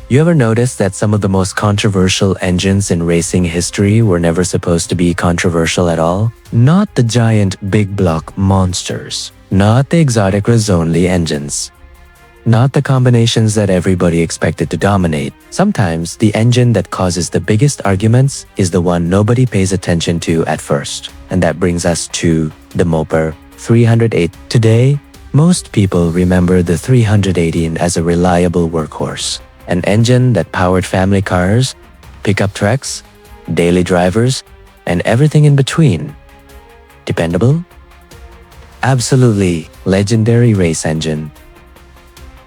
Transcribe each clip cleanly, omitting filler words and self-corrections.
You ever notice that some of the most controversial engines in racing history were never supposed to be controversial at all? Not the giant big block monsters, not the exotic Razonli engines, not the combinations that everybody expected to dominate. Sometimes the engine that causes the biggest arguments is the one nobody pays attention to at first. And that brings us to the Mopar 308. Today, most people remember the 318 as a reliable workhorse, an engine that powered family cars, pickup trucks, daily drivers, and everything in between. Dependable? Absolutely legendary race engine.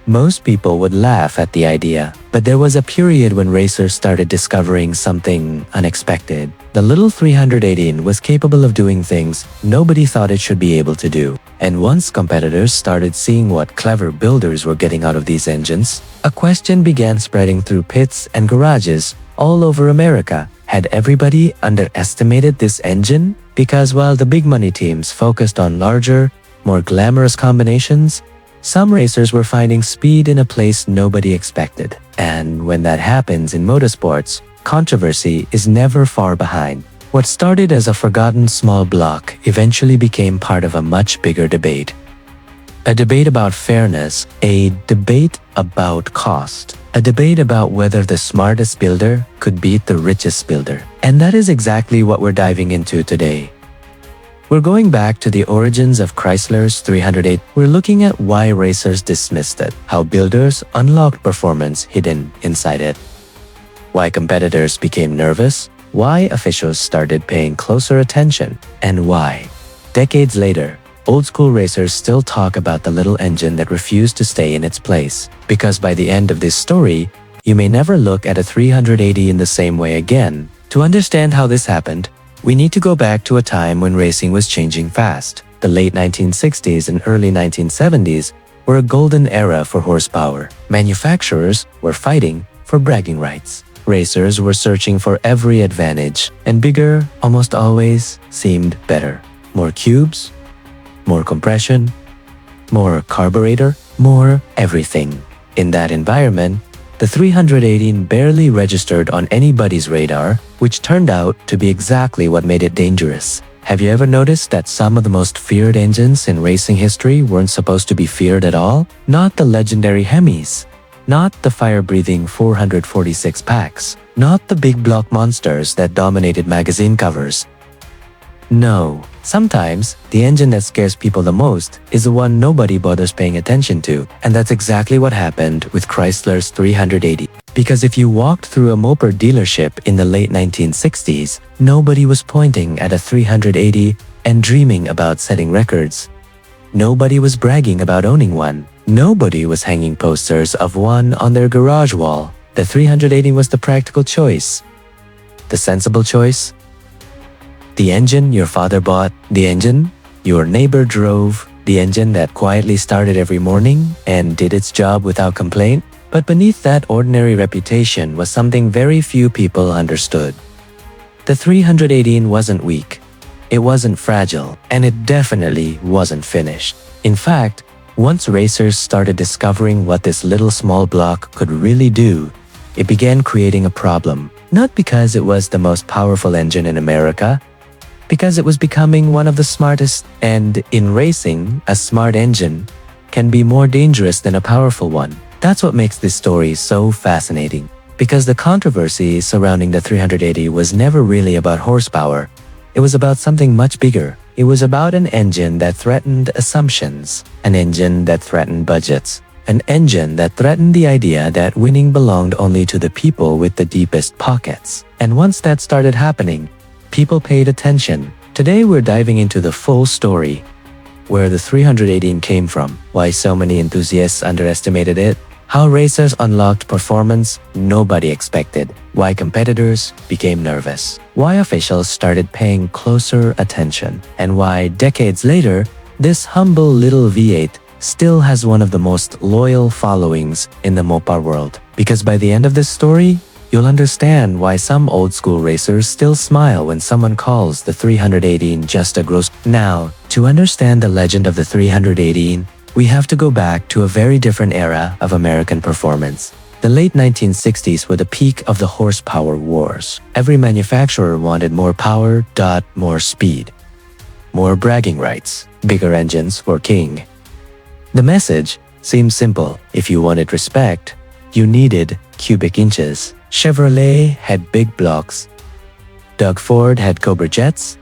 Most people would laugh at the idea, but there was a period when racers started discovering something unexpected. The little 318 was capable of doing things nobody thought it should be able to do. And once competitors started seeing what clever builders were getting out of these engines, a question began spreading through pits and garages all over America. Had everybody underestimated this engine? Because while the big money teams focused on larger, more glamorous combinations, some racers were finding speed in a place nobody expected. And when that happens in motorsports, controversy is never far behind. What started as a forgotten small block eventually became part of a much bigger debate. A debate about fairness, a debate about cost, a debate about whether the smartest builder could beat the richest builder. And that is exactly what we're diving into today. We're going back to the origins of Chrysler's 308. We're looking at why racers dismissed it, how builders unlocked performance hidden inside it, why competitors became nervous, why officials started paying closer attention, and why, decades later, old-school racers still talk about the little engine that refused to stay in its place. Because by the end of this story, you may never look at a 380 in the same way again. To understand how this happened, we need to go back to a time when racing was changing fast. The late 1960s and early 1970s were a golden era for horsepower. Manufacturers were fighting for bragging rights. Racers were searching for every advantage, and bigger almost always seemed better. More cubes, more compression, more carburetor, more everything. In that environment, the 318 barely registered on anybody's radar, which turned out to be exactly what made it dangerous. Have you ever noticed that some of the most feared engines in racing history weren't supposed to be feared at all? Not the legendary Hemis, not the fire-breathing 446 packs, not the big block monsters that dominated magazine covers. No, sometimes the engine that scares people the most is the one nobody bothers paying attention to. And that's exactly what happened with Chrysler's 380. Because if you walked through a Mopar dealership in the late 1960s, nobody was pointing at a 380 and dreaming about setting records. Nobody was bragging about owning one. Nobody was hanging posters of one on their garage wall. The 380 was the practical choice, the sensible choice. The engine your father bought, the engine your neighbor drove, the engine that quietly started every morning and did its job without complaint. But beneath that ordinary reputation was something very few people understood. The 318 wasn't weak, it wasn't fragile, and it definitely wasn't finished. In fact, once racers started discovering what this little small block could really do, it began creating a problem. Not because it was the most powerful engine in America, because it was becoming one of the smartest. And in racing, a smart engine can be more dangerous than a powerful one. That's what makes this story so fascinating. Because the controversy surrounding the 380 was never really about horsepower. It was about something much bigger. It was about an engine that threatened assumptions, an engine that threatened budgets, an engine that threatened the idea that winning belonged only to the people with the deepest pockets. And once that started happening, people paid attention. Today we're diving into the full story, where the 318 came from, why so many enthusiasts underestimated it, how racers unlocked performance nobody expected, why competitors became nervous, why officials started paying closer attention, and why decades later, this humble little V8 still has one of the most loyal followings in the Mopar world. Because by the end of this story, you'll understand why some old-school racers still smile when someone calls the 318 just a gross. Now, to understand the legend of the 318, we have to go back to a very different era of American performance. The late 1960s were the peak of the horsepower wars. Every manufacturer wanted more power, more speed, more bragging rights, bigger engines were king. The message seemed simple. If you wanted respect, you needed cubic inches. Chevrolet had big blocks. Doug Ford had Cobra jets.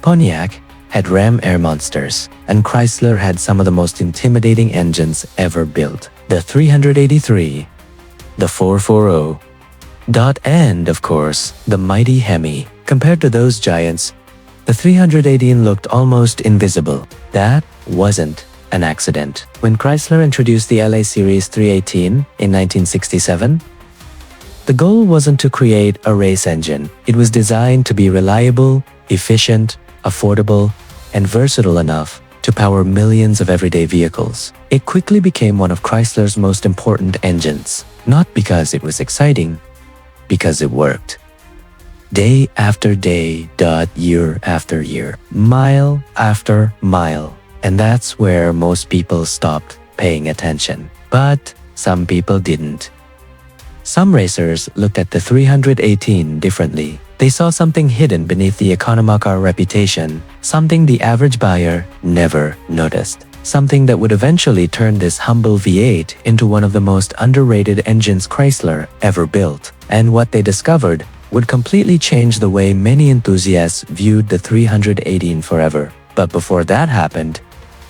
Pontiac had Ram Air Monsters. And Chrysler had some of the most intimidating engines ever built. The 383, the 440, and of course, the mighty Hemi. Compared to those giants, the 318 looked almost invisible. That wasn't an accident. When Chrysler introduced the LA Series 318 in 1967, the goal wasn't to create a race engine. It was designed to be reliable, efficient, affordable, and versatile enough to power millions of everyday vehicles. It quickly became one of Chrysler's most important engines, not because it was exciting, because it worked. Day after day, year after year, mile after mile. And that's where most people stopped paying attention. But some people didn't. Some racers looked at the 318 differently. They saw something hidden beneath the economocar reputation, something the average buyer never noticed, something that would eventually turn this humble V8 into one of the most underrated engines Chrysler ever built. And what they discovered would completely change the way many enthusiasts viewed the 318 forever. But before that happened,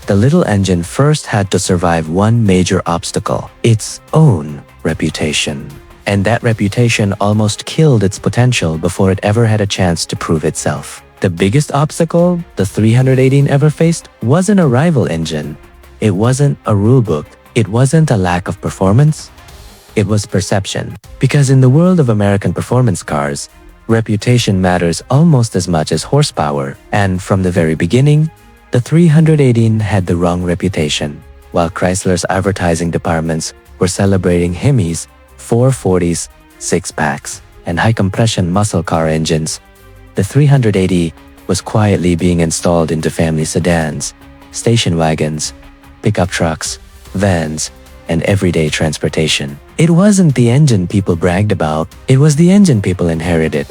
the little engine first had to survive one major obstacle: its own reputation. And that reputation almost killed its potential before it ever had a chance to prove itself. The biggest obstacle the 318 ever faced wasn't a rival engine. It wasn't a rulebook. It wasn't a lack of performance. It was perception. Because in the world of American performance cars, reputation matters almost as much as horsepower. And from the very beginning, the 318 had the wrong reputation. While Chrysler's advertising departments were celebrating Hemis, 440s, six-packs, and high-compression muscle car engines, the 380 was quietly being installed into family sedans, station wagons, pickup trucks, vans, and everyday transportation. It wasn't the engine people bragged about, it was the engine people inherited.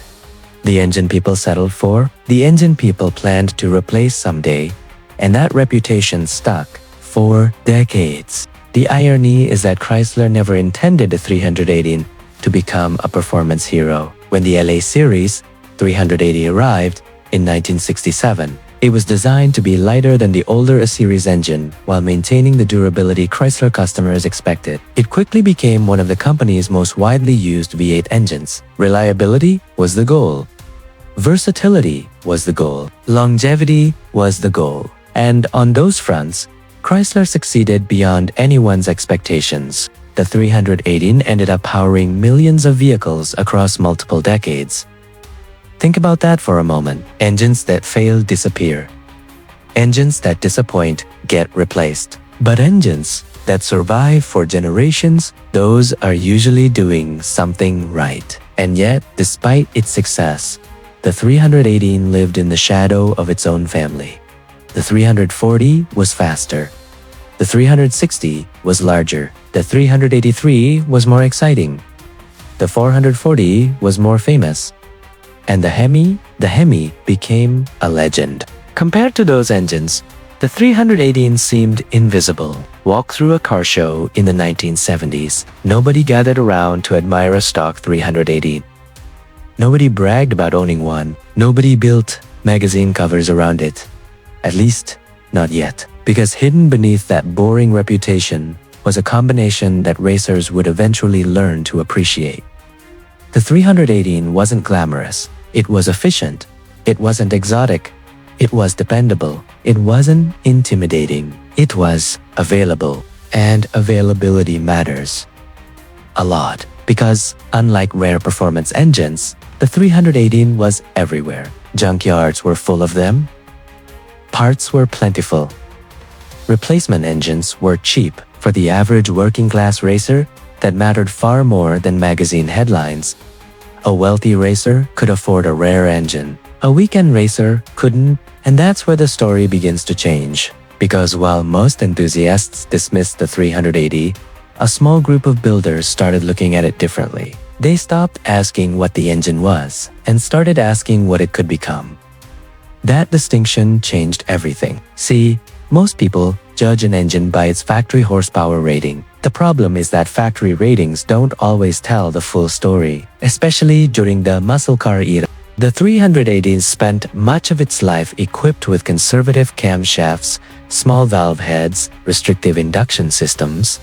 The engine people settled for, the engine people planned to replace someday, and that reputation stuck for decades. The irony is that Chrysler never intended the 318 to become a performance hero. When the LA Series 380 arrived in 1967, it was designed to be lighter than the older A-Series engine while maintaining the durability Chrysler customers expected. It quickly became one of the company's most widely used V8 engines. Reliability was the goal. Versatility was the goal. Longevity was the goal. And on those fronts, Chrysler succeeded beyond anyone's expectations. The 318 ended up powering millions of vehicles across multiple decades. Think about that for a moment. Engines that fail disappear. Engines that disappoint get replaced. But engines that survive for generations, those are usually doing something right. And yet, despite its success, the 318 lived in the shadow of its own family. The 340 was faster. The 360 was larger. The 383 was more exciting. The 440 was more famous. And the Hemi became a legend. Compared to those engines, the 318 seemed invisible. Walk through a car show in the 1970s. Nobody gathered around to admire a stock 318. Nobody bragged about owning one. Nobody built magazine covers around it. At least, not yet. Because hidden beneath that boring reputation was a combination that racers would eventually learn to appreciate. The 318 wasn't glamorous. It was efficient. It wasn't exotic. It was dependable. It wasn't intimidating. It was available. And availability matters a lot. Because unlike rare performance engines, the 318 was everywhere. Junkyards were full of them. Parts were plentiful. Replacement engines were cheap. For the average working-class racer, that mattered far more than magazine headlines. A wealthy racer could afford a rare engine. A weekend racer couldn't, and that's where the story begins to change. Because while most enthusiasts dismissed the 380, a small group of builders started looking at it differently. They stopped asking what the engine was and started asking what it could become. That distinction changed everything. See, most people judge an engine by its factory horsepower rating. The problem is that factory ratings don't always tell the full story, especially during the muscle car era. The 380 spent much of its life equipped with conservative camshafts, small valve heads, restrictive induction systems,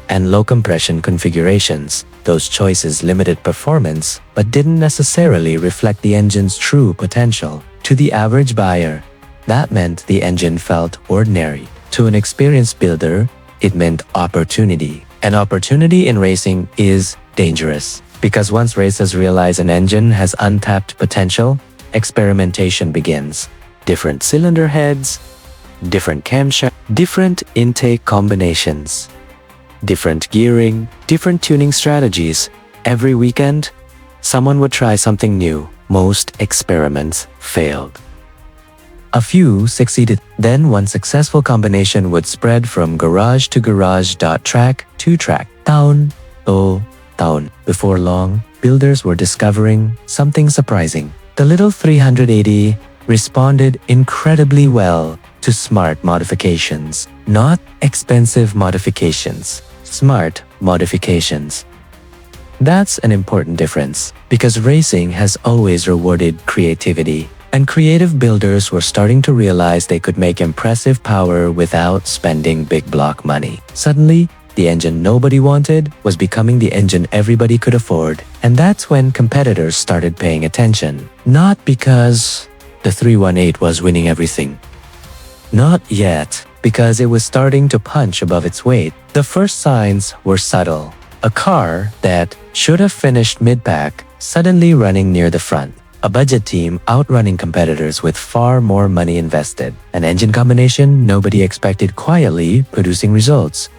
and low compression configurations. Those choices limited performance, but didn't necessarily reflect the engine's true potential. To the average buyer, that meant the engine felt ordinary. To an experienced builder, it meant opportunity. And opportunity in racing is dangerous, because once racers realize an engine has untapped potential, experimentation begins. Different cylinder heads, different camshaft, different intake combinations, different gearing, different tuning strategies. Every weekend, someone would try something new. Most experiments failed. A few succeeded. Then one successful combination would spread from garage to garage. Track to track. Town to town. Before long, builders were discovering something surprising. The little 380 responded incredibly well to smart modifications. Not expensive modifications. Smart modifications. That's an important difference, because racing has always rewarded creativity. And creative builders were starting to realize they could make impressive power without spending big block money. Suddenly, the engine nobody wanted was becoming the engine everybody could afford. And that's when competitors started paying attention. Not because the 318 was winning everything. Not yet, because it was starting to punch above its weight. The first signs were subtle. A car that should have finished mid-pack suddenly running near the front. A budget team outrunning competitors with far more money invested. An engine combination nobody expected quietly producing results.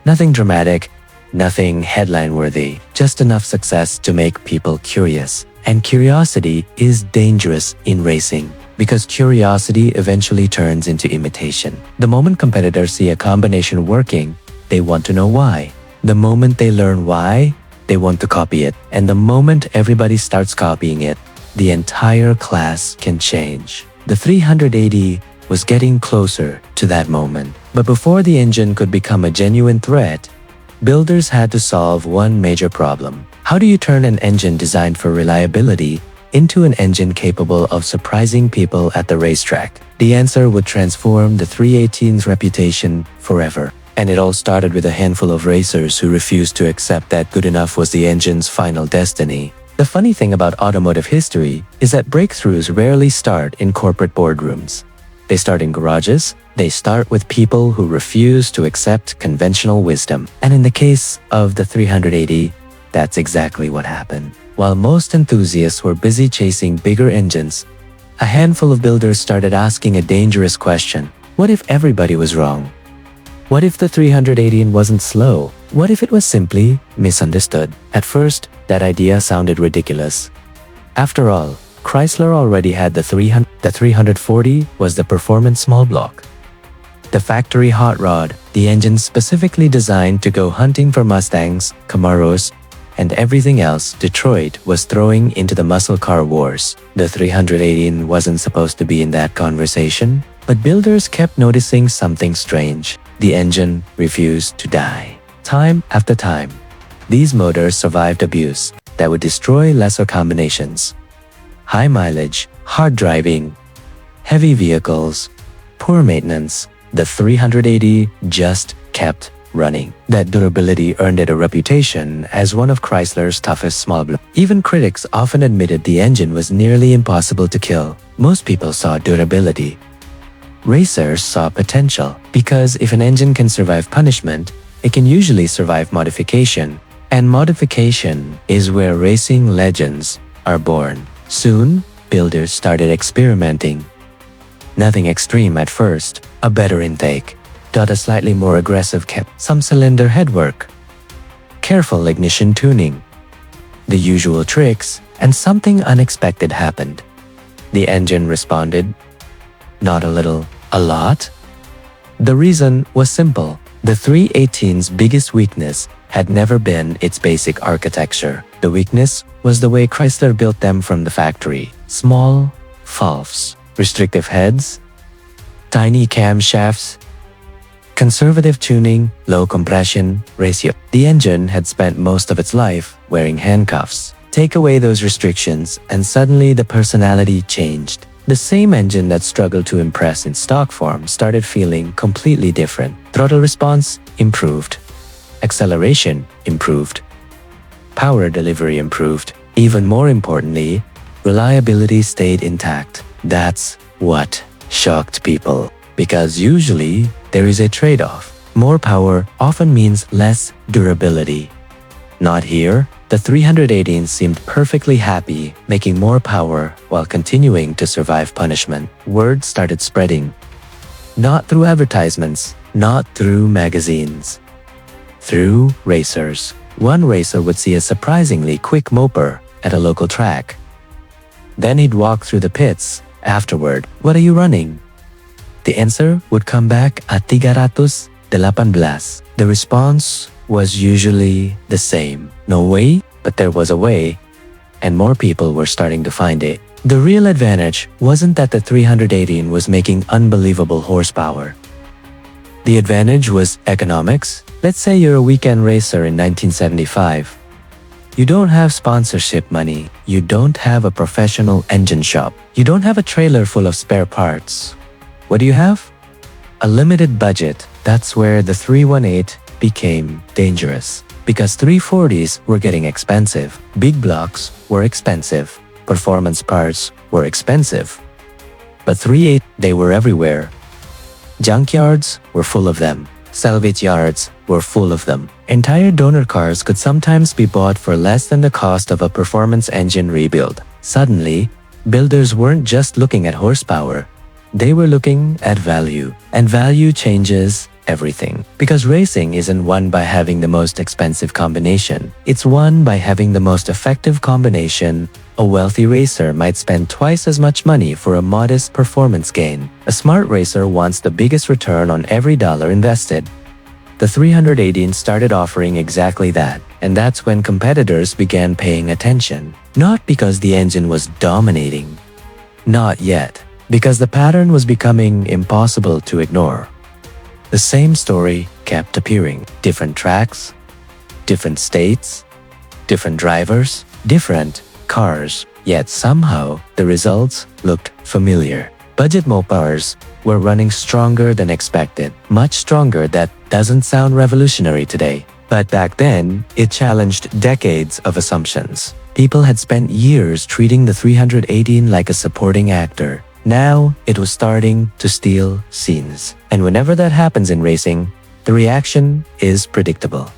Nothing dramatic, nothing headline-worthy, just enough success to make people curious. And curiosity is dangerous in racing, because curiosity eventually turns into imitation. The moment competitors see a combination working, they want to know why. The moment they learn why, they want to copy it. And the moment everybody starts copying it, the entire class can change. The 380 was getting closer to that moment. But before the engine could become a genuine threat, builders had to solve one major problem. How do you turn an engine designed for reliability into an engine capable of surprising people at the racetrack? The answer would transform the 318's reputation forever. And it all started with a handful of racers who refused to accept that good enough was the engine's final destiny. The funny thing about automotive history is that breakthroughs rarely start in corporate boardrooms. They start in garages. They start with people who refuse to accept conventional wisdom. And in the case of the 380, that's exactly what happened. While most enthusiasts were busy chasing bigger engines, a handful of builders started asking a dangerous question. What if everybody was wrong? What if the 380 wasn't slow? What if it was simply misunderstood? At first, that idea sounded ridiculous. After all, Chrysler already had the 300. The 340 was the performance small block. The factory hot rod, the engine specifically designed to go hunting for Mustangs, Camaros, and everything else Detroit was throwing into the muscle car wars. The 318 wasn't supposed to be in that conversation, but builders kept noticing something strange. The engine refused to die. Time after time, these motors survived abuse that would destroy lesser combinations. High mileage, hard driving, heavy vehicles, poor maintenance. The 380 just kept running. That durability earned it a reputation as one of Chrysler's toughest small blocks. Even critics often admitted the engine was nearly impossible to kill. Most people saw durability. Racers saw potential, because if an engine can survive punishment, it can usually survive modification. And modification is where racing legends are born. Soon, builders started experimenting. Nothing extreme at first. A better intake, a slightly more aggressive cap, some cylinder headwork, careful ignition tuning, the usual tricks, and something unexpected happened. The engine responded. Not a little, a lot. The reason was simple. The 318's biggest weakness had never been its basic architecture. The weakness was the way Chrysler built them from the factory. Small valves, restrictive heads, tiny camshafts, conservative tuning, low compression ratio. The engine had spent most of its life wearing handcuffs. Take away those restrictions and suddenly the personality changed. The same engine that struggled to impress in stock form started feeling completely different. Throttle response improved. Acceleration improved. Power delivery improved. Even more importantly, reliability stayed intact. That's what shocked people. Because usually, there is a trade-off. More power often means less durability. Not here. The 318 seemed perfectly happy, making more power while continuing to survive punishment. Word started spreading. Not through advertisements, not through magazines. Through racers. One racer would see a surprisingly quick Mopar at a local track. Then he'd walk through the pits. Afterward, "What are you running?" The answer would come back at 318. The response was usually the same. No way, but there was a way, and more people were starting to find it. The real advantage wasn't that the 318 was making unbelievable horsepower. The advantage was economics. Let's say you're a weekend racer in 1975. You don't have sponsorship money. You don't have a professional engine shop. You don't have a trailer full of spare parts. What do you have? A limited budget. That's where the 318 became dangerous. Because 340s were getting expensive. Big blocks were expensive. Performance parts were expensive. But 3.8, they were everywhere. Junkyards were full of them. Salvage yards were full of them. Entire donor cars could sometimes be bought for less than the cost of a performance engine rebuild. Suddenly, builders weren't just looking at horsepower. They were looking at value. And value changes everything. Because racing isn't won by having the most expensive combination. It's won by having the most effective combination. A wealthy racer might spend twice as much money for a modest performance gain. A smart racer wants the biggest return on every dollar invested. The 318 started offering exactly that, and that's when competitors began paying attention. Not because the engine was dominating. Not yet. Because the pattern was becoming impossible to ignore. The same story kept appearing. Different tracks, different states, different drivers, different cars. Yet somehow, the results looked familiar. Budget Mopars were running stronger than expected. Much stronger. That doesn't sound revolutionary today. But back then, it challenged decades of assumptions. People had spent years treating the 318 like a supporting actor. Now, it was starting to steal scenes. And whenever that happens in racing, the reaction is predictable.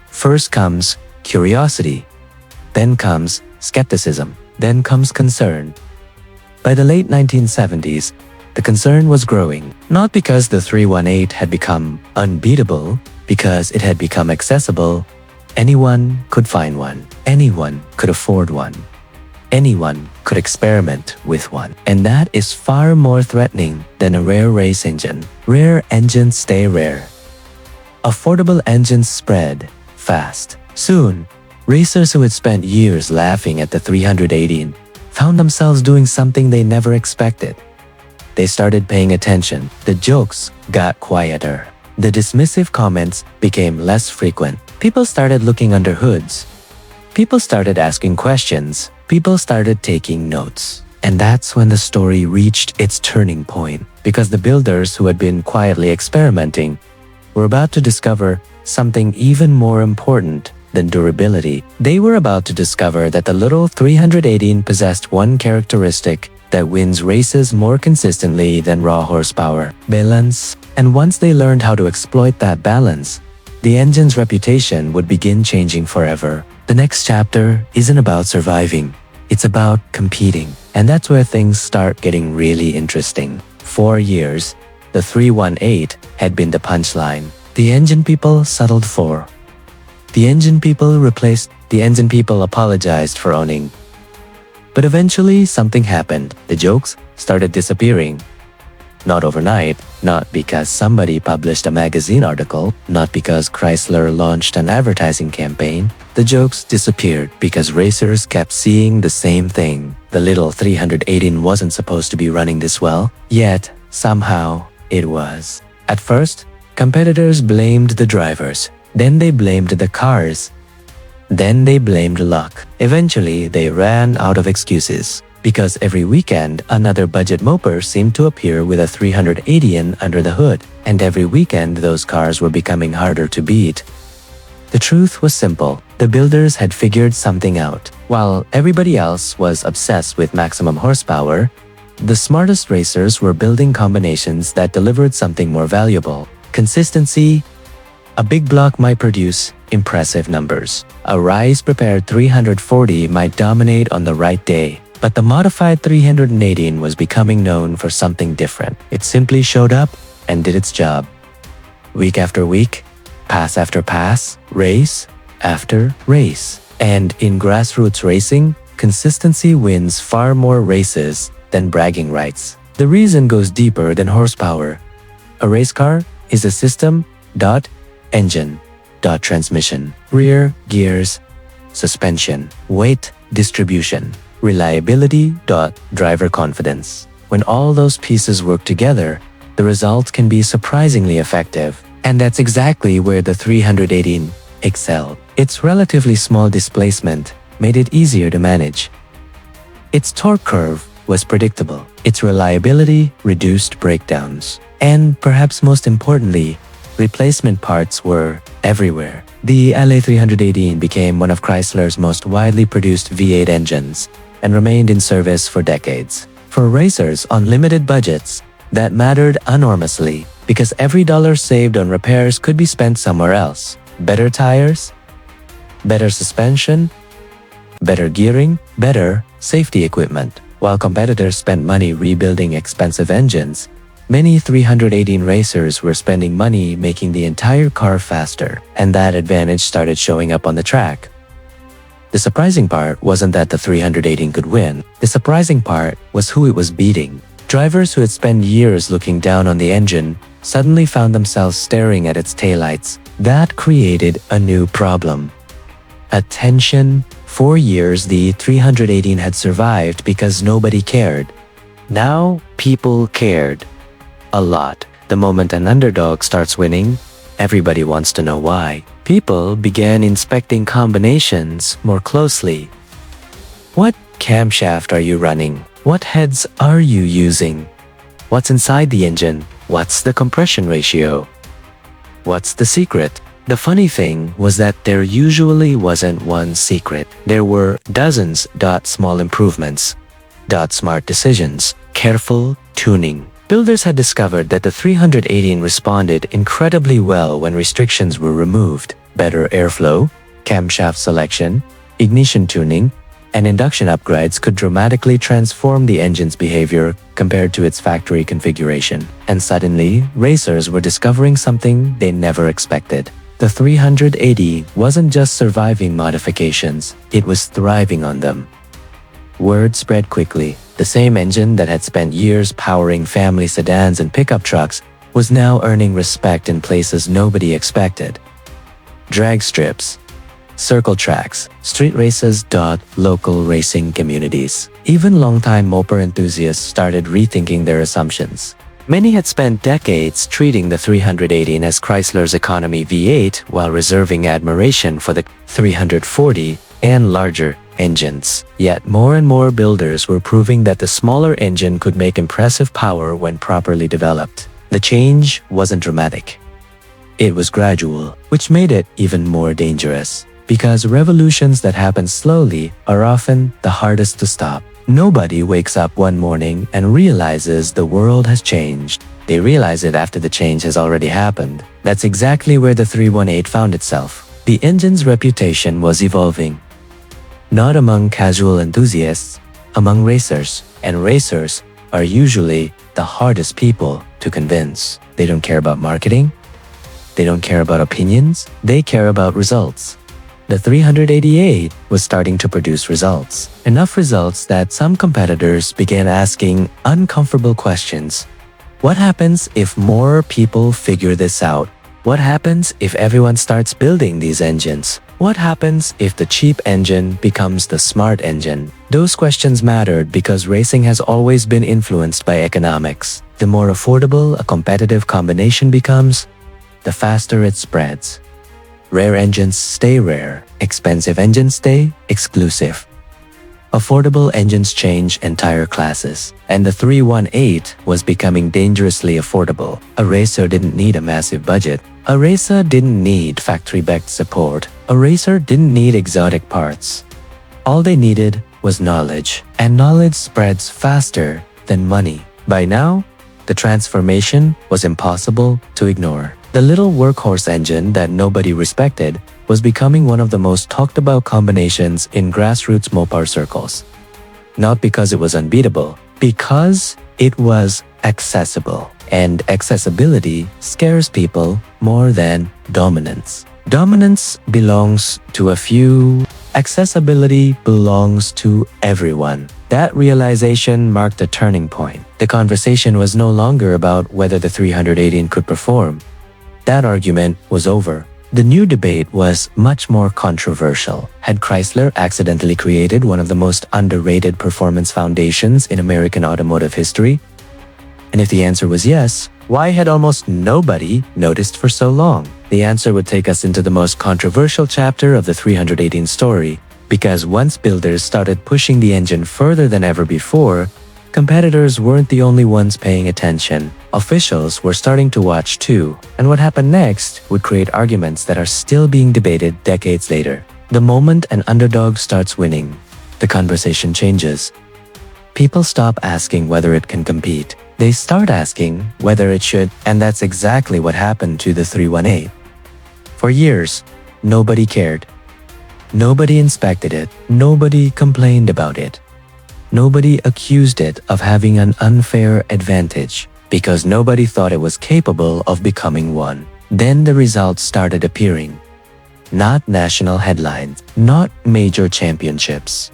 First comes curiosity. Then comes skepticism. Then comes concern. By the late 1970s, the concern was growing. Not because the 318 had become unbeatable, because it had become accessible. Anyone could find one. Anyone could afford one. Anyone could experiment with one. And that is far more threatening than a rare race engine. Rare engines stay rare. Affordable engines spread fast. Soon, racers who had spent years laughing at the 318 found themselves doing something they never expected. They started paying attention. The jokes got quieter. The dismissive comments became less frequent. People started looking under hoods. People started asking questions. People started taking notes. And that's when the story reached its turning point. Because the builders who had been quietly experimenting were about to discover something even more important than durability. They were about to discover that the little 318 possessed one characteristic that wins races more consistently than raw horsepower: balance. And once they learned how to exploit that balance, the engine's reputation would begin changing forever. The next chapter isn't about surviving. It's about competing. And that's where things start getting really interesting. For years, the 318 had been the punchline. The engine people settled for. The engine people replaced. The engine people apologized for owning. But eventually something happened. The jokes started disappearing. Not overnight, not because somebody published a magazine article, not because Chrysler launched an advertising campaign. The jokes disappeared because racers kept seeing the same thing. The little 318 wasn't supposed to be running this well, yet somehow it was. At first, competitors blamed the drivers. Then they blamed the cars. Then they blamed luck. Eventually, they ran out of excuses. Because every weekend, another budget Mopar seemed to appear with a 380 under the hood. And every weekend, those cars were becoming harder to beat. The truth was simple. The builders had figured something out. While everybody else was obsessed with maximum horsepower, the smartest racers were building combinations that delivered something more valuable. Consistency. A big block might produce impressive numbers. A rice-prepared 340 might dominate on the right day. But the modified 318 was becoming known for something different. It simply showed up and did its job. Week after week, pass after pass, race after race. And in grassroots racing, consistency wins far more races than bragging rights. The reason goes deeper than horsepower. A race car is a system, engine, transmission, rear, gears, suspension, weight, distribution, reliability, driver confidence. When all those pieces work together, the result can be surprisingly effective. And that's exactly where the 318 excelled. Its relatively small displacement made it easier to manage. Its torque curve was predictable. Its reliability reduced breakdowns. And perhaps most importantly, replacement parts were everywhere. The LA318 became one of Chrysler's most widely produced V8 engines and remained in service for decades. For racers on limited budgets, that mattered enormously because every dollar saved on repairs could be spent somewhere else. Better tires, better suspension, better gearing, better safety equipment. While competitors spent money rebuilding expensive engines, many 318 racers were spending money making the entire car faster, and that advantage started showing up on the track. The surprising part wasn't that the 318 could win. The surprising part was who it was beating. Drivers who had spent years looking down on the engine suddenly found themselves staring at its taillights. That created a new problem. Attention. For years, the 318 had survived because nobody cared. Now, people cared. A lot. The moment an underdog starts winning, everybody wants to know why. People began inspecting combinations more closely. What camshaft are you running? What heads are you using? What's inside the engine? What's the compression ratio? What's the secret? The funny thing was that there usually wasn't one secret. There were dozens. Small improvements. Smart decisions. Careful tuning. Builders had discovered that the 318 responded incredibly well when restrictions were removed. Better airflow, camshaft selection, ignition tuning, and induction upgrades could dramatically transform the engine's behavior compared to its factory configuration. And suddenly, racers were discovering something they never expected. The 380 wasn't just surviving modifications, it was thriving on them. Word spread quickly. The same engine that had spent years powering family sedans and pickup trucks was now earning respect in places nobody expected. Drag strips, circle tracks, street races. Local racing communities. Even longtime Mopar enthusiasts started rethinking their assumptions. Many had spent decades treating the 318 as Chrysler's economy V8 while reserving admiration for the 340 and larger engines. Yet more and more builders were proving that the smaller engine could make impressive power when properly developed. The change wasn't dramatic. It was gradual, which made it even more dangerous. Because revolutions that happen slowly are often the hardest to stop. Nobody wakes up one morning and realizes the world has changed. They realize it after the change has already happened. That's exactly where the 318 found itself. The engine's reputation was evolving. Not among casual enthusiasts, among racers. And racers are usually the hardest people to convince. They don't care about marketing. They don't care about opinions. They care about results. The 388 was starting to produce results. Enough results that some competitors began asking uncomfortable questions. What happens if more people figure this out? What happens if everyone starts building these engines? What happens if the cheap engine becomes the smart engine? Those questions mattered because racing has always been influenced by economics. The more affordable a competitive combination becomes, the faster it spreads. Rare engines stay rare, expensive engines stay exclusive. Affordable engines change entire classes, and the 318 was becoming dangerously affordable. A racer didn't need a massive budget. A racer didn't need factory-backed support. A racer didn't need exotic parts. All they needed was knowledge, and knowledge spreads faster than money. By now, the transformation was impossible to ignore. The little workhorse engine that nobody respected was becoming one of the most talked about combinations in grassroots Mopar circles. Not because it was unbeatable, because it was accessible. And accessibility scares people more than dominance. Dominance belongs to a few. Accessibility belongs to everyone. That realization marked a turning point. The conversation was no longer about whether the 318 could perform. That argument was over. The new debate was much more controversial. Had Chrysler accidentally created one of the most underrated performance foundations in American automotive history? And if the answer was yes, why had almost nobody noticed for so long? The answer would take us into the most controversial chapter of the 318 story, because once builders started pushing the engine further than ever before, competitors weren't the only ones paying attention. Officials were starting to watch too, and what happened next would create arguments that are still being debated decades later. The moment an underdog starts winning, the conversation changes. People stop asking whether it can compete. They start asking whether it should, and that's exactly what happened to the 318. For years, nobody cared. Nobody inspected it. Nobody complained about it. Nobody accused it of having an unfair advantage because nobody thought it was capable of becoming one. Then the results started appearing. Not national headlines, not major championships.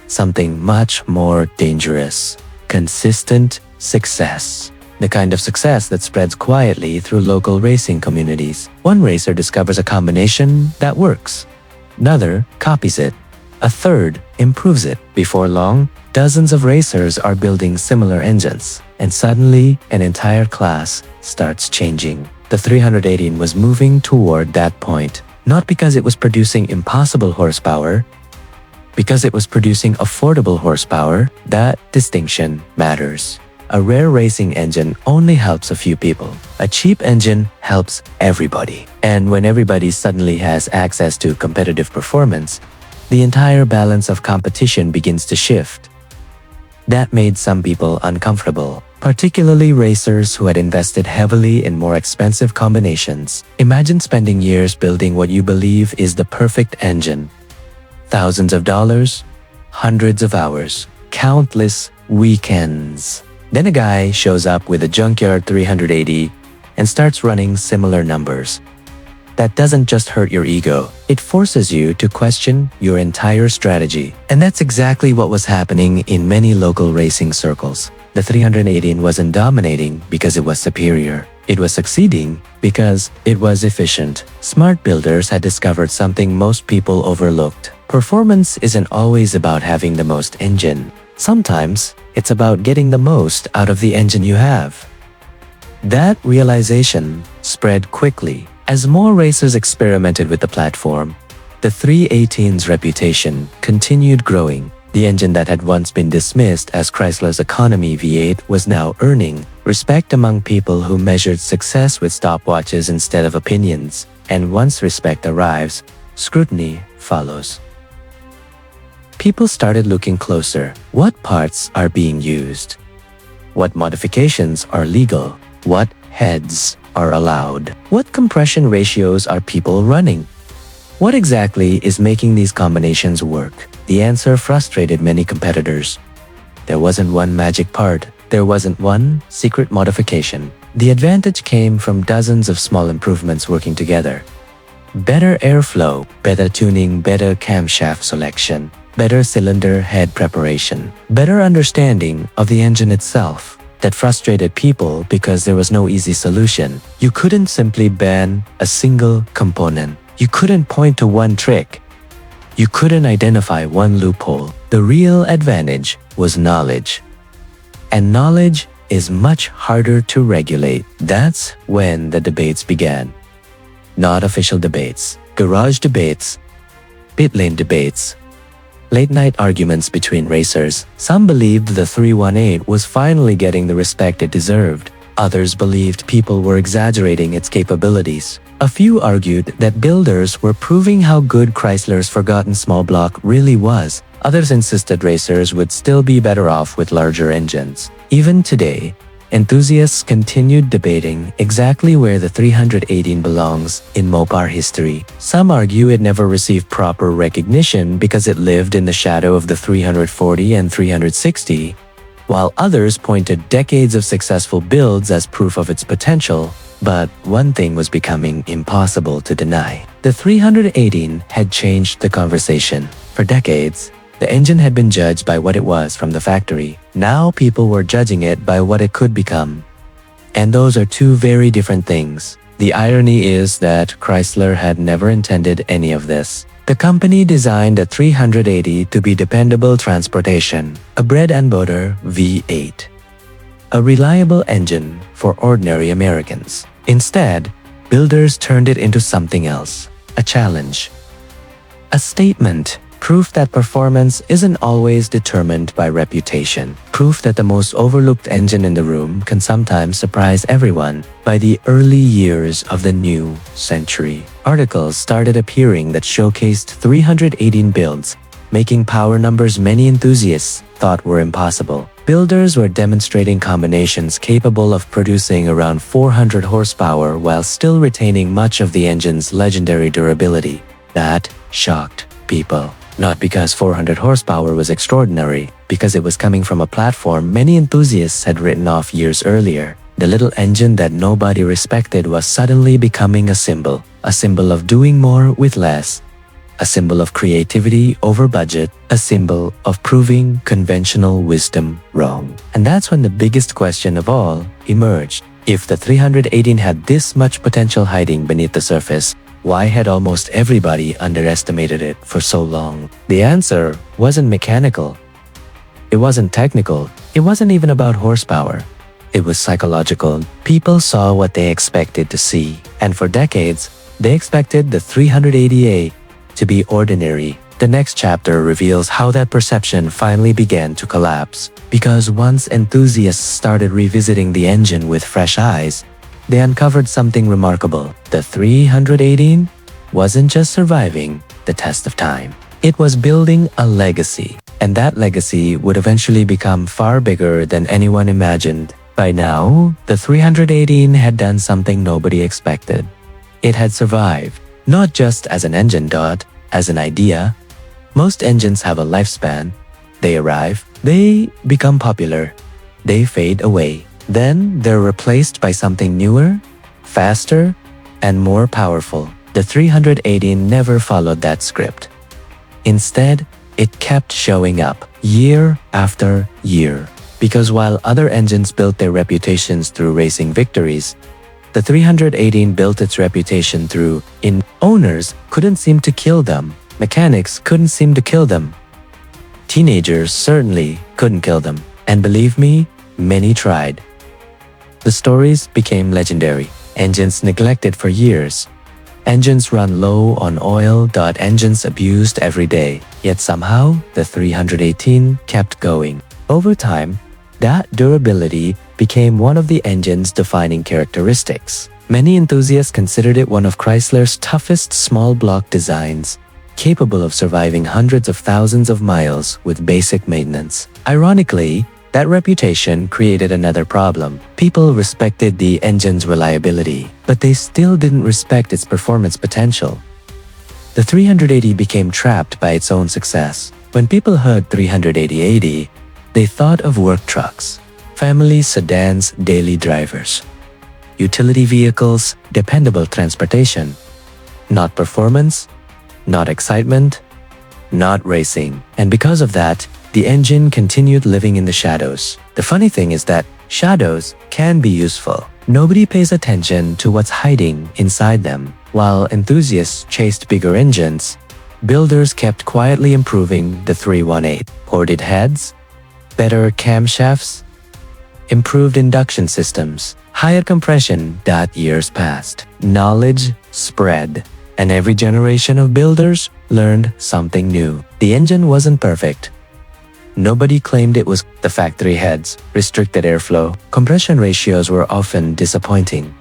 Something much more dangerous. Consistent success. The kind of success that spreads quietly through local racing communities. One racer discovers a combination that works. Another copies it. A third improves it. Before long, dozens of racers are building similar engines. And suddenly, an entire class starts changing. The 318 was moving toward that point. Not because it was producing impossible horsepower, because it was producing affordable horsepower. That distinction matters. A rare racing engine only helps a few people. A cheap engine helps everybody. And when everybody suddenly has access to competitive performance, the entire balance of competition begins to shift. That made some people uncomfortable, particularly racers who had invested heavily in more expensive combinations. Imagine spending years building what you believe is the perfect engine. Thousands of dollars, hundreds of hours, countless weekends. Then a guy shows up with a junkyard 380 and starts running similar numbers. That doesn't just hurt your ego, it forces you to question your entire strategy. And that's exactly what was happening in many local racing circles. The 318 wasn't dominating because it was superior. It was succeeding because it was efficient. Smart builders had discovered something most people overlooked. Performance isn't always about having the most engine. Sometimes, it's about getting the most out of the engine you have. That realization spread quickly. As more racers experimented with the platform, the 318's reputation continued growing. The engine that had once been dismissed as Chrysler's economy V8 was now earning respect among people who measured success with stopwatches instead of opinions. And once respect arrives, scrutiny follows. People started looking closer. What parts are being used? What modifications are legal? What heads are allowed? What compression ratios are people running? What exactly is making these combinations work? The answer frustrated many competitors. There wasn't one magic part. There wasn't one secret modification. The advantage came from dozens of small improvements working together. Better airflow, better tuning, better camshaft selection, better cylinder head preparation, better understanding of the engine itself. that frustrated people because there was no easy solution. You couldn't simply ban a single component. You couldn't point to one trick. You couldn't identify one loophole. The real advantage was knowledge. And knowledge is much harder to regulate. That's when the debates began. Not official debates, garage debates, pit lane debates, late-night arguments between racers. Some believed the 318 was finally getting the respect it deserved. Others believed people were exaggerating its capabilities. A few argued that builders were proving how good Chrysler's forgotten small block really was. Others insisted racers would still be better off with larger engines. Even today, enthusiasts continued debating exactly where the 318 belongs in Mopar history. Some argue it never received proper recognition because it lived in the shadow of the 340 and 360, while others pointed decades of successful builds as proof of its potential. But one thing was becoming impossible to deny. The 318 had changed the conversation. For decades, the engine had been judged by what it was from the factory. Now people were judging it by what it could become. And those are two very different things. The irony is that Chrysler had never intended any of this. The company designed a 380 to be dependable transportation, a bread and butter V8, a reliable engine for ordinary Americans. Instead, builders turned it into something else, a challenge, a statement, proof that performance isn't always determined by reputation, proof that the most overlooked engine in the room can sometimes surprise everyone. By the early years of the new century, articles started appearing that showcased 318 builds, making power numbers many enthusiasts thought were impossible. Builders were demonstrating combinations capable of producing around 400 horsepower while still retaining much of the engine's legendary durability. That shocked people. Not because 400 horsepower was extraordinary, because it was coming from a platform many enthusiasts had written off years earlier. The little engine that nobody respected was suddenly becoming a symbol of doing more with less, a symbol of creativity over budget, a symbol of proving conventional wisdom wrong. And that's when the biggest question of all emerged. If the 318 had this much potential hiding beneath the surface, why had almost everybody underestimated it for so long? The answer wasn't mechanical. It wasn't technical. It wasn't even about horsepower. It was psychological. People saw what they expected to see. And for decades, they expected the 380A to be ordinary. The next chapter reveals how that perception finally began to collapse. Because once enthusiasts started revisiting the engine with fresh eyes, they uncovered something remarkable. The 318 wasn't just surviving the test of time. It was building a legacy. And that legacy would eventually become far bigger than anyone imagined. By now, the 318 had done something nobody expected. It had survived, not just as an engine dot, as an idea. Most engines have a lifespan. They arrive, they become popular, they fade away. Then they're replaced by something newer, faster, and more powerful. The 318 never followed that script. Instead, it kept showing up year after year. Because while other engines built their reputations through racing victories, the 318 built its reputation through owners couldn't seem to kill them. Mechanics couldn't seem to kill them. Teenagers certainly couldn't kill them. And believe me, many tried. The stories became legendary. Engines neglected for years. Engines run low on oil. Engines abused every day. Yet somehow, the 318 kept going. Over time, that durability became one of the engine's defining characteristics. Many enthusiasts considered it one of Chrysler's toughest small block designs, capable of surviving hundreds of thousands of miles with basic maintenance. Ironically, that reputation created another problem. People respected the engine's reliability, but they still didn't respect its performance potential. The 380 became trapped by its own success. When people heard 380, they thought of work trucks, family sedans, daily drivers, utility vehicles, dependable transportation. Not performance, not excitement, not racing. And because of that, the engine continued living in the shadows. The funny thing is that shadows can be useful. Nobody pays attention to what's hiding inside them. While enthusiasts chased bigger engines, builders kept quietly improving the 318. Ported heads, better camshafts, improved induction systems, higher compression. Years passed. Knowledge spread, and every generation of builders learned something new. The engine wasn't perfect. Nobody claimed it was. The factory heads, restricted airflow, compression ratios were often disappointing.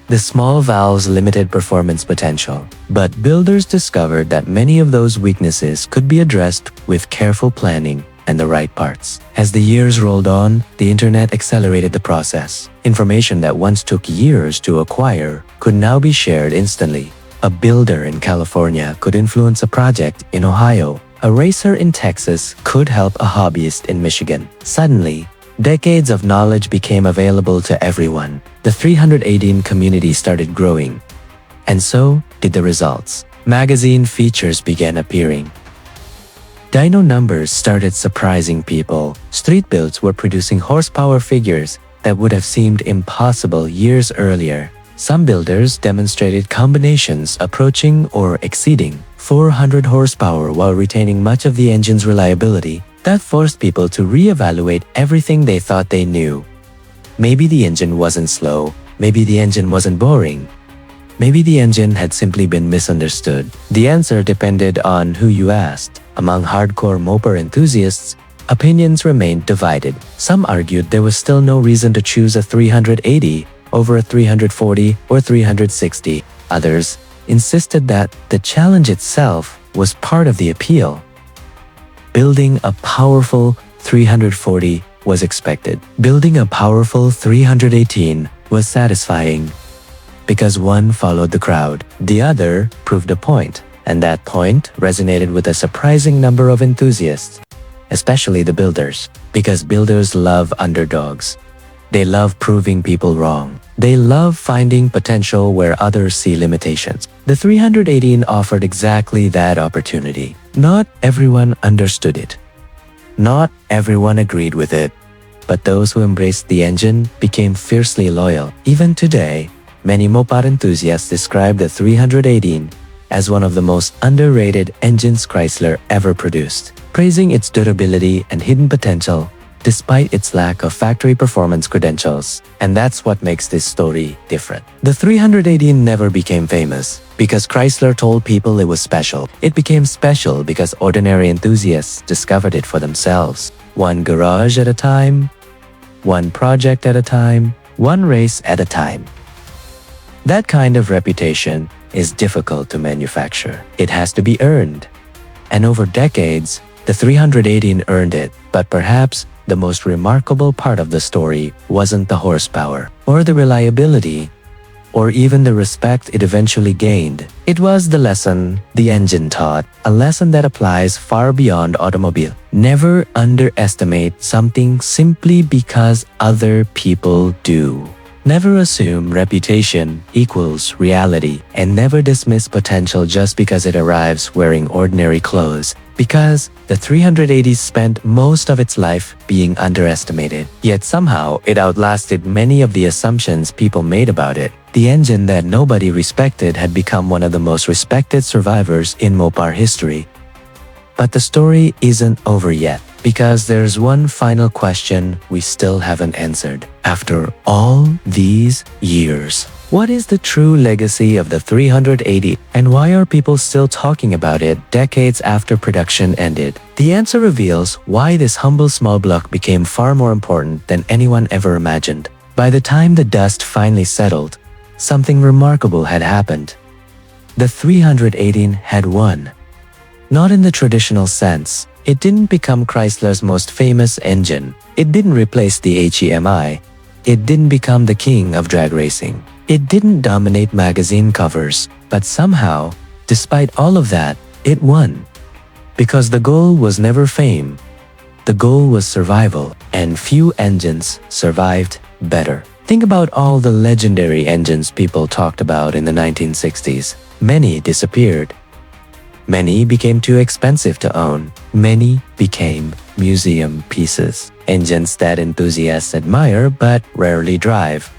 The small valves limited performance potential. But builders discovered that many of those weaknesses could be addressed with careful planning and the right parts. As the years rolled on, the internet accelerated the process. Information that once took years to acquire could now be shared instantly. A builder in California could influence a project in Ohio. A racer in Texas could help a hobbyist in Michigan. Suddenly, decades of knowledge became available to everyone. The 318 community started growing. And so did the results. Magazine features began appearing. Dyno numbers started surprising people. Street builds were producing horsepower figures that would have seemed impossible years earlier. Some builders demonstrated combinations approaching or exceeding 400 horsepower while retaining much of the engine's reliability. That forced people to reevaluate everything they thought they knew. Maybe the engine wasn't slow. Maybe the engine wasn't boring. Maybe the engine had simply been misunderstood. The answer depended on who you asked. Among hardcore Mopar enthusiasts, opinions remained divided. Some argued there was still no reason to choose a 380 over a 340 or 360. Others insisted that the challenge itself was part of the appeal. Building a powerful 340 was expected. Building a powerful 318 was satisfying because one followed the crowd. The other proved a point, and that point resonated with a surprising number of enthusiasts, especially the builders, because builders love underdogs. They love proving people wrong. They love finding potential where others see limitations. The 318 offered exactly that opportunity. Not everyone understood it. Not everyone agreed with it. But those who embraced the engine became fiercely loyal. Even today, many Mopar enthusiasts describe the 318 as one of the most underrated engines Chrysler ever produced, praising its durability and hidden potential despite its lack of factory performance credentials. And that's what makes this story different. The 318 never became famous because Chrysler told people it was special. It became special because ordinary enthusiasts discovered it for themselves. One garage at a time, one project at a time, one race at a time. That kind of reputation is difficult to manufacture. It has to be earned. And over decades, the 318 earned it. But perhaps the most remarkable part of the story wasn't the horsepower, or the reliability, or even the respect it eventually gained. It was the lesson the engine taught, a lesson that applies far beyond automobile. Never underestimate something simply because other people do. Never assume reputation equals reality, and never dismiss potential just because it arrives wearing ordinary clothes. Because the 380 spent most of its life being underestimated. Yet somehow it outlasted many of the assumptions people made about it. The engine that nobody respected had become one of the most respected survivors in Mopar history. But the story isn't over yet, because there's one final question we still haven't answered. After all these years, what is the true legacy of the 380, and why are people still talking about it decades after production ended? The answer reveals why this humble small block became far more important than anyone ever imagined. By the time the dust finally settled, something remarkable had happened. The 318 had won. Not in the traditional sense. It didn't become Chrysler's most famous engine. It didn't replace the HEMI. It didn't become the king of drag racing. It didn't dominate magazine covers. But somehow, despite all of that, it won. Because the goal was never fame. The goal was survival, and few engines survived better. Think about all the legendary engines people talked about in the 1960s. Many disappeared. Many became too expensive to own. Many became museum pieces, engines that enthusiasts admire but rarely drive.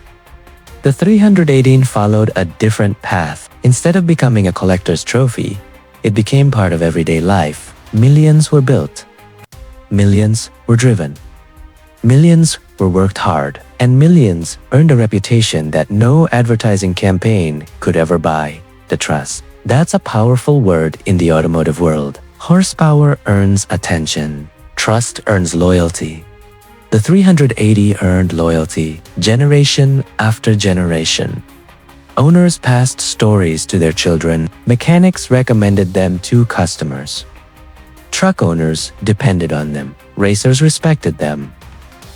The 318 followed a different path. Instead of becoming a collector's trophy, it became part of everyday life. Millions were built. Millions were driven. Millions were worked hard. And millions earned a reputation that no advertising campaign could ever buy: the trust. That's a powerful word in the automotive world. Horsepower earns attention. Trust earns loyalty. The 380 earned loyalty, generation after generation. Owners passed stories to their children. Mechanics recommended them to customers. Truck owners depended on them. Racers respected them.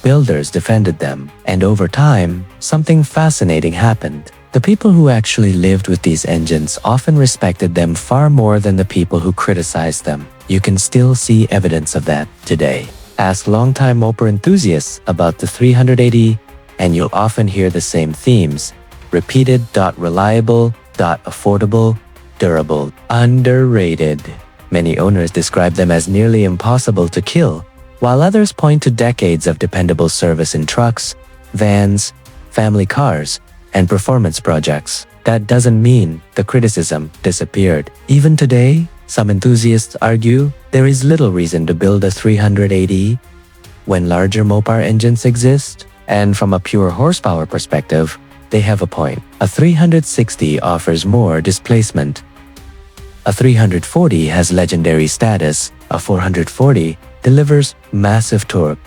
Builders defended them. And over time, something fascinating happened. The people who actually lived with these engines often respected them far more than the people who criticized them. You can still see evidence of that today. Ask longtime Mopar enthusiasts about the 380, and you'll often hear the same themes: repeated, reliable, affordable, durable, underrated. Many owners describe them as nearly impossible to kill, while others point to decades of dependable service in trucks, vans, family cars, and performance projects. That doesn't mean the criticism disappeared. Even today, some enthusiasts argue there is little reason to build a 380 when larger Mopar engines exist, and from a pure horsepower perspective, they have a point. A 360 offers more displacement. A 340 has legendary status. A 440 delivers massive torque.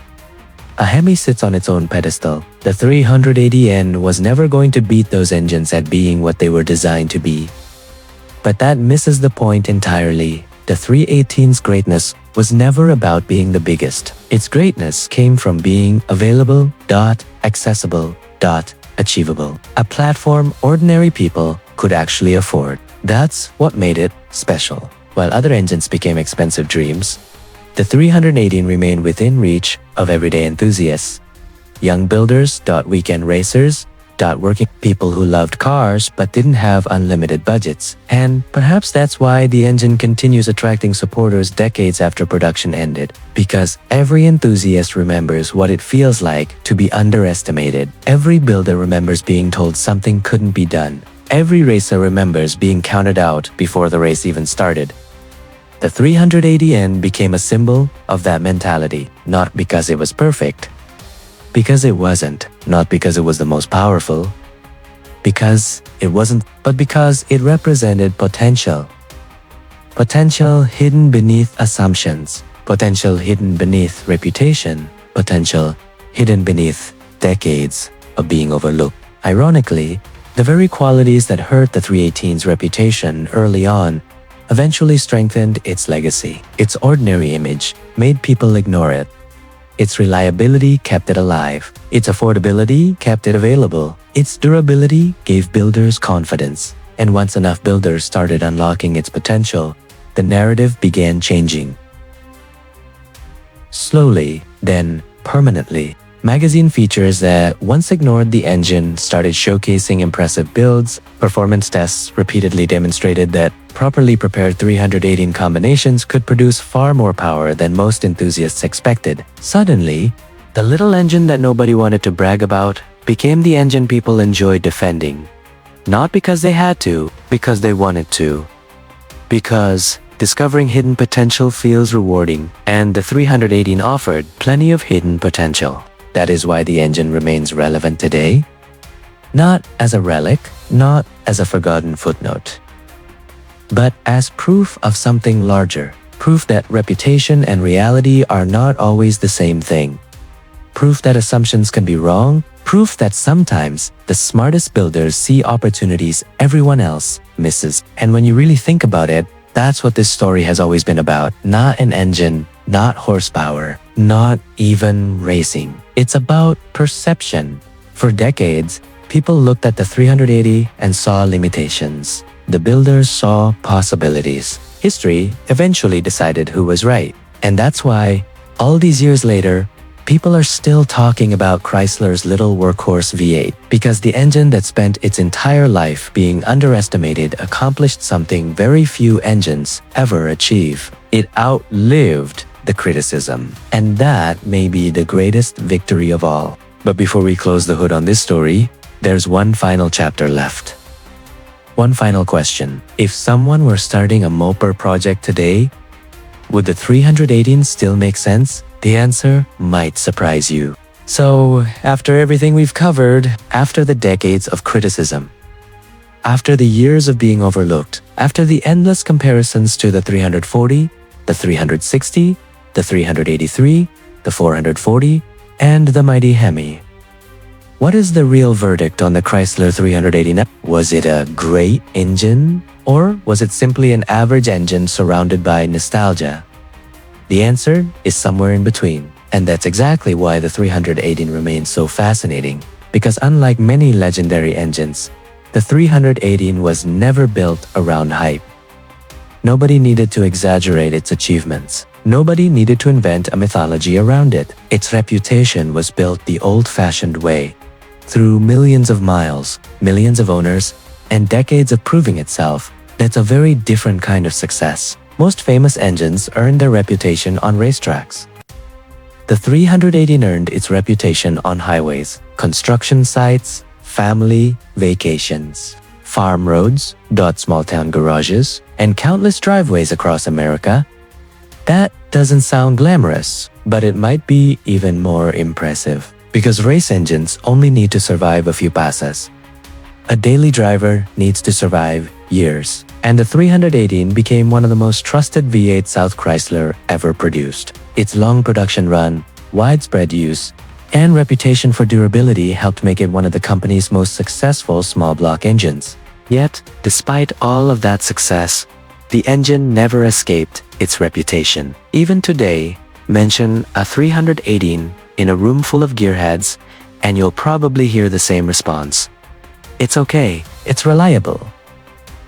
A Hemi sits on its own pedestal. The 380N was never going to beat those engines at being what they were designed to be. But that misses the point entirely. The 318's greatness was never about being the biggest. Its greatness came from being available, accessible, achievable. A platform ordinary people could actually afford. That's what made it special. While other engines became expensive dreams, the 318 remained within reach of everyday enthusiasts. Young builders, weekend racers, working people who loved cars but didn't have unlimited budgets. And perhaps that's why the engine continues attracting supporters decades after production ended. Because every enthusiast remembers what it feels like to be underestimated. Every builder remembers being told something couldn't be done. Every racer remembers being counted out before the race even started. The 380N became a symbol of that mentality, not because it was perfect, because it wasn't, not because it was the most powerful, because it wasn't, but because it represented potential. Potential hidden beneath assumptions, potential hidden beneath reputation, potential hidden beneath decades of being overlooked. Ironically, the very qualities that hurt the 318's reputation early on eventually strengthened its legacy. Its ordinary image made people ignore it. Its reliability kept it alive. Its affordability kept it available. Its durability gave builders confidence. And once enough builders started unlocking its potential, the narrative began changing. Slowly, then permanently. Magazine features that once ignored the engine started showcasing impressive builds. Performance tests repeatedly demonstrated that properly prepared 318 combinations could produce far more power than most enthusiasts expected. Suddenly, the little engine that nobody wanted to brag about became the engine people enjoyed defending. Not because they had to, because they wanted to. Because discovering hidden potential feels rewarding, and the 318 offered plenty of hidden potential. That is why the engine remains relevant today. Not as a relic, not as a forgotten footnote, but as proof of something larger. Proof that reputation and reality are not always the same thing. Proof that assumptions can be wrong. Proof that sometimes the smartest builders see opportunities everyone else misses. And when you really think about it, that's what this story has always been about. Not an engine, not horsepower, not even racing. It's about perception. For decades, people looked at the 380 and saw limitations. The builders saw possibilities. History eventually decided who was right. And that's why, all these years later, people are still talking about Chrysler's little workhorse V8 because the engine that spent its entire life being underestimated accomplished something very few engines ever achieve. It outlived the criticism. And that may be the greatest victory of all. But before we close the hood on this story, there's one final chapter left. One final question. If someone were starting a Mopar project today, would the 318 still make sense? The answer might surprise you. So, after everything we've covered, after the decades of criticism, after the years of being overlooked, after the endless comparisons to the 340, the 360, the 383, the 440, and the mighty Hemi, what is the real verdict on the Chrysler 380? Was it a great engine? Or was it simply an average engine surrounded by nostalgia? The answer is somewhere in between. And that's exactly why the 318 remains so fascinating. Because unlike many legendary engines, the 318 was never built around hype. Nobody needed to exaggerate its achievements. Nobody needed to invent a mythology around it. Its reputation was built the old-fashioned way, through millions of miles, millions of owners, and decades of proving itself. That's a very different kind of success. Most famous engines earned their reputation on racetracks. The 318 earned its reputation on highways, construction sites, family vacations, farm roads, small-town garages, and countless driveways across America. That doesn't sound glamorous, but it might be even more impressive. Because race engines only need to survive a few passes. A daily driver needs to survive years. And the 318 became one of the most trusted V8 South Chrysler ever produced. Its long production run, widespread use, and reputation for durability helped make it one of the company's most successful small block engines. Yet, despite all of that success, the engine never escaped its reputation. Even today, mention a 318 in a room full of gearheads, and you'll probably hear the same response. It's okay, it's reliable.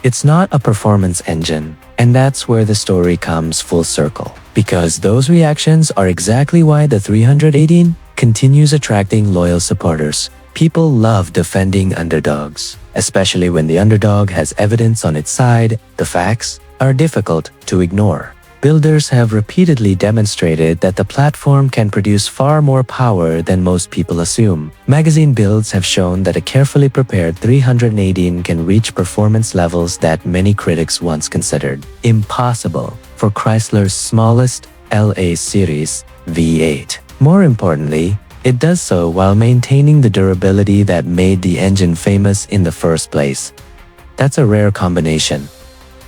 It's not a performance engine, and that's where the story comes full circle. Because those reactions are exactly why the 318 continues attracting loyal supporters. People love defending underdogs, especially when the underdog has evidence on its side. The facts are difficult to ignore. Builders have repeatedly demonstrated that the platform can produce far more power than most people assume. Magazine builds have shown that a carefully prepared 318 can reach performance levels that many critics once considered impossible for Chrysler's smallest LA Series V8. More importantly, it does so while maintaining the durability that made the engine famous in the first place. That's a rare combination.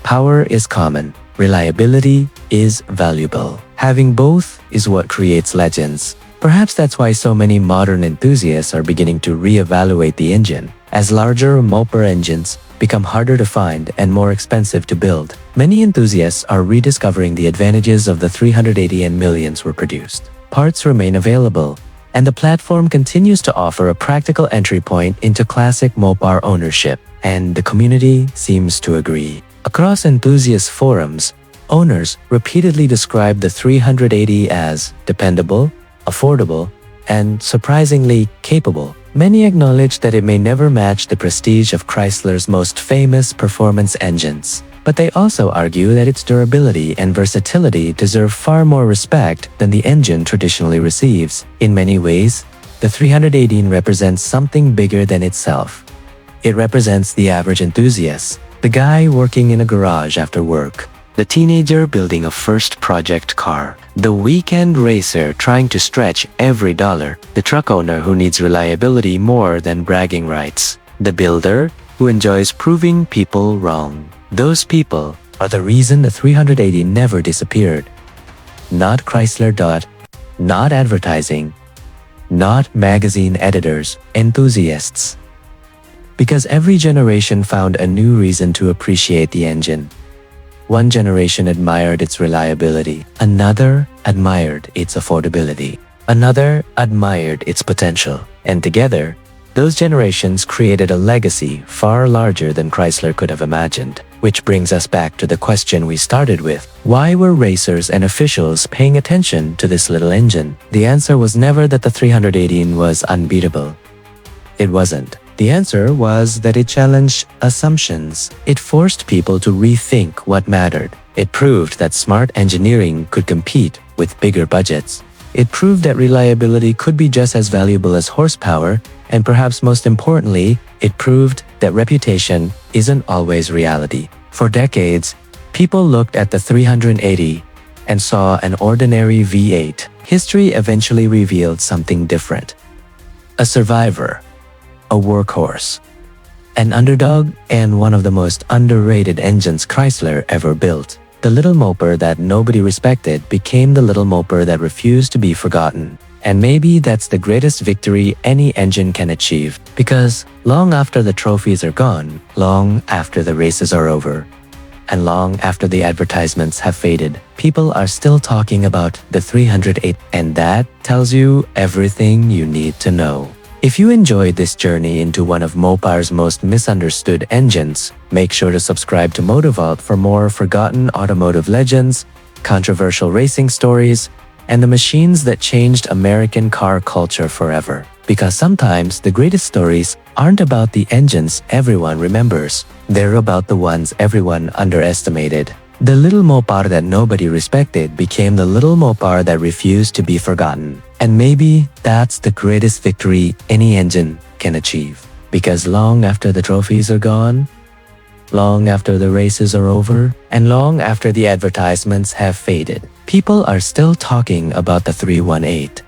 Power is common. Reliability is valuable. Having both is what creates legends. Perhaps that's why so many modern enthusiasts are beginning to re-evaluate the engine. As larger Mopar engines become harder to find and more expensive to build, many enthusiasts are rediscovering the advantages of the 380 and millions were produced. Parts remain available, and the platform continues to offer a practical entry point into classic Mopar ownership, and the community seems to agree. Across enthusiast forums, owners repeatedly describe the 380 as dependable, affordable, and surprisingly capable. Many acknowledge that it may never match the prestige of Chrysler's most famous performance engines, but they also argue that its durability and versatility deserve far more respect than the engine traditionally receives. In many ways, the 318 represents something bigger than itself. It represents the average enthusiast, the guy working in a garage after work, the teenager building a first project car, the weekend racer trying to stretch every dollar, the truck owner who needs reliability more than bragging rights, the builder who enjoys proving people wrong. Those people are the reason the 380 never disappeared. Not Chrysler. Not advertising. Not magazine editors, enthusiasts. Because every generation found a new reason to appreciate the engine. One generation admired its reliability, another admired its affordability, another admired its potential, and together, Those generations created a legacy far larger than Chrysler could have imagined. Which brings us back to the question we started with. Why were racers and officials paying attention to this little engine? The answer was never that the 318 was unbeatable. It wasn't. The answer was that it challenged assumptions. It forced people to rethink what mattered. It proved that smart engineering could compete with bigger budgets. It proved that reliability could be just as valuable as horsepower, and perhaps most importantly, it proved that reputation isn't always reality. For decades, people looked at the 380 and saw an ordinary V8. History eventually revealed something different. A survivor, a workhorse, an underdog, and one of the most underrated engines Chrysler ever built. The little Mopar that nobody respected became the little Mopar that refused to be forgotten. And maybe that's the greatest victory any engine can achieve, because long after the trophies are gone, long after the races are over, and long after the advertisements have faded, people are still talking about the 308, and that tells you everything you need to know. If you enjoyed this journey into one of Mopar's most misunderstood engines, make sure to subscribe to MotorVault for more forgotten automotive legends, controversial racing stories, and the machines that changed American car culture forever. Because sometimes the greatest stories aren't about the engines everyone remembers. They're about the ones everyone underestimated. The little Mopar that nobody respected became the little Mopar that refused to be forgotten. And maybe that's the greatest victory any engine can achieve. Because long after the trophies are gone, long after the races are over, and long after the advertisements have faded, people are still talking about the 318.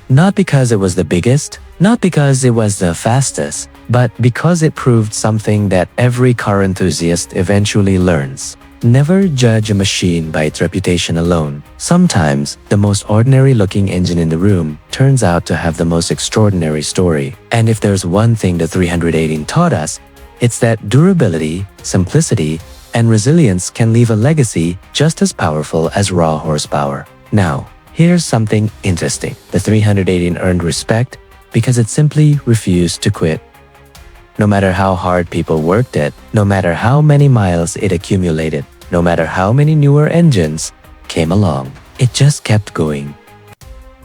Not because it was the biggest, not because it was the fastest, but because it proved something that every car enthusiast eventually learns. Never judge a machine by its reputation alone. Sometimes, the most ordinary-looking engine in the room turns out to have the most extraordinary story. And if there's one thing the 318 taught us, it's that durability, simplicity, and resilience can leave a legacy just as powerful as raw horsepower. Now, here's something interesting. The 318 earned respect because it simply refused to quit. No matter how hard people worked it, no matter how many miles it accumulated, no matter how many newer engines came along, it just kept going.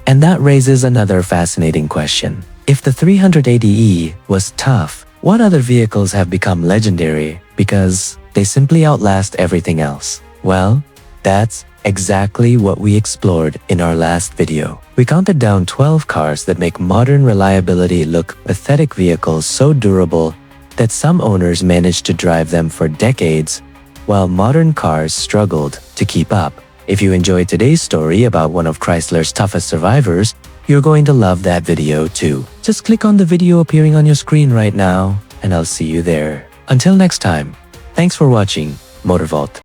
And that raises another fascinating question. If the 380E was tough, what other vehicles have become legendary because they simply outlast everything else? Well, that's exactly what we explored in our last video. We counted down 12 cars that make modern reliability look pathetic, vehicles so durable that some owners managed to drive them for decades, while modern cars struggled to keep up. If you enjoyed today's story about one of Chrysler's toughest survivors, you're going to love that video too. Just click on the video appearing on your screen right now, and I'll see you there. Until next time, thanks for watching MotorVault.